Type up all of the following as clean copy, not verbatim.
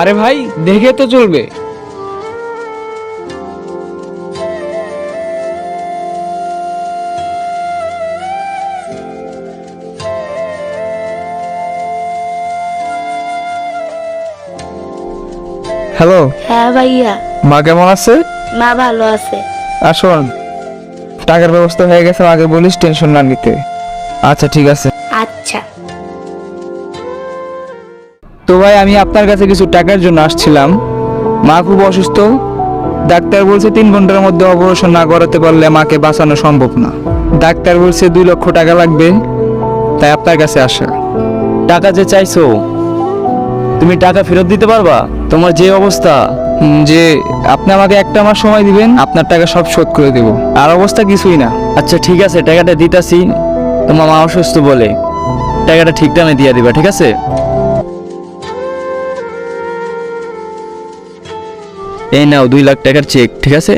আরে ভাই, দেখে তো চলবে। হ্যালো। হ্যাঁ ভাইয়া। মা কেমন আছে? মা ভালো আছে। আর শোন, টাকার ব্যবস্থা হয়ে গেছে, আগে বলিস, টেনশন না নিতে। আচ্ছা ঠিক আছে। আচ্ছা। তো ভাই, আমি আপনার কাছে কিছু টাকার জন্য আসছিলাম। মা খুব অসুস্থ, ডাক্তার বলছে 3 ঘন্টার মধ্যে অপারেশন না করাতে পারলে মাকে বাঁচানো সম্ভব না। ডাক্তার বলছে 2 লক্ষ টাকা লাগবে, তাই আপনার কাছে আসা। টাকা যে চাইছো, তুমি টাকা ফেরত দিতে পারবা? তোমার যে অবস্থা। যে আপনি আমাকে 1 মাস সময় দিবেন, আপনার টাকা সব শোধ করে দেব। আর অবস্থা কিছুই না। আচ্ছা ঠিক আছে, টাকাটা দিতাছি। তোমার মা অসুস্থ বলে টাকাটা ঠিক টাইমে দিয়ে দিবা, ঠিক আছে? এই নাও 2 লাখ টাকার চেক, ঠিক আছে?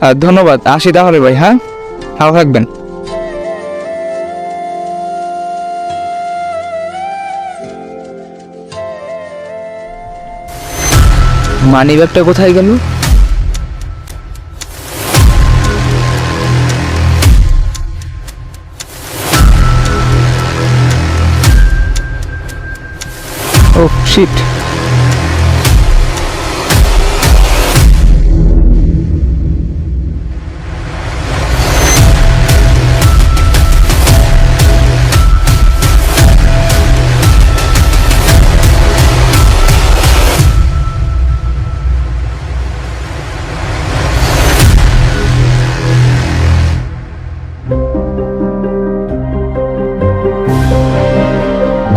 আর ধন্যবাদ, আসি তাহলে ভাই। হ্যাঁ, ভালো থাকবেন। মানি ব্যাগটা কোথায় গেল? Oh shit.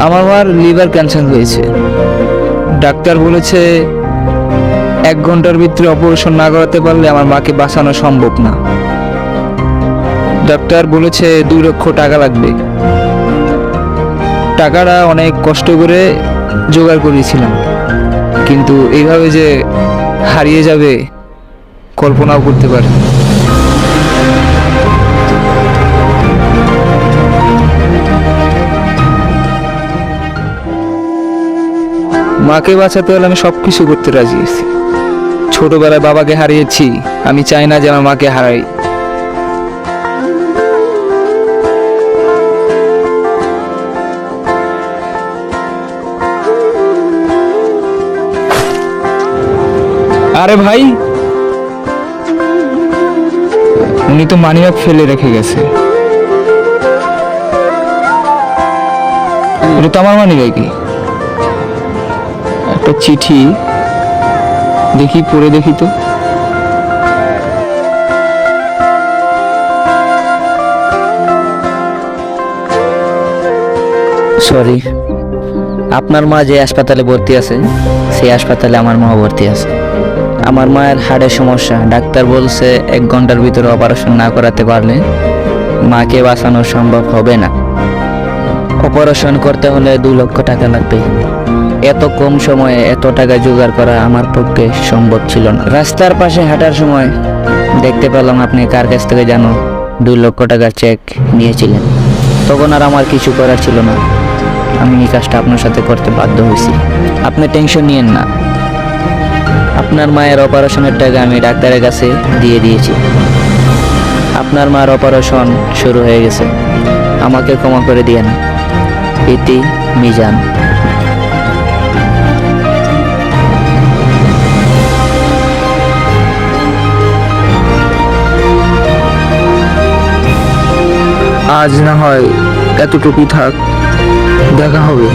আমার মার লিভার ক্যান্সার হয়েছে। ডাক্তার বলেছে 1 ঘন্টার ভিতরে অপারেশন না করাতে পারলে আমার মাকে বাঁচানো সম্ভব না। ডাক্তার বলেছে 2 লক্ষ টাকা লাগবে। টাকাটা অনেক কষ্ট করে জোগাড় করেছিলাম, কিন্তু এইভাবে যে হারিয়ে যাবে কল্পনাও করতে পারি। মাকে বাঁচাতে হলে আমি সবকিছু করতে রাজি আছি। ছোটবেলায় বাবাকে হারিয়েছি, আমি চাই না যে আমার মাকে হারাই। আরে ভাই, উনি তো মানিব্যাগ ফেলে রেখে গেছে। এটা তো আমার মানিব্যাগই। একটা চিঠি, দেখি পড়ে দেখি তো। সরি, আপনার মা যে হাসপাতালে ভর্তি আছে সেই হাসপাতালে আমার মাও ভর্তি আছে। আমার মায়ের হাড়ের সমস্যা, ডাক্তার বলছে 1 ঘন্টার ভিতরে অপারেশন না করাতে পারলে মাকে বাঁচানো সম্ভব হবে না। অপারেশন করতে হলে 2 লক্ষ টাকা লাগবে। এত কম সময়ে এত টাকা জোগাড় করা আমার পক্ষে সম্ভব ছিল না। রাস্তার পাশে হাঁটার সময় দেখতে পেলাম আপনি কার কাছ থেকে যেন 2 লক্ষ টাকার চেক নিয়েছিলেন। তখন আর আমার কিছু করার ছিল না, আমি এই কাজটা আপনার সাথে করতে বাধ্য হয়েছি। আপনি টেনশন নিয়েন না, আপনার মায়ের অপারেশনের টাকা আমি ডাক্তারের কাছে দিয়ে দিয়েছি। আপনার মায়ের অপারেশন শুরু হয়ে গেছে, আমাকে ক্ষমা করে দিয়ে না। ইতি মিজান। আজ না হয় এতটুকুই থাক, দেখা হবে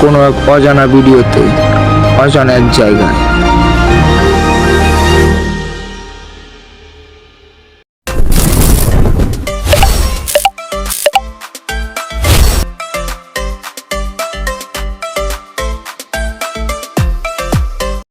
কোনো এক অজানা ভিডিওতে, অজানা এক জায়গায়।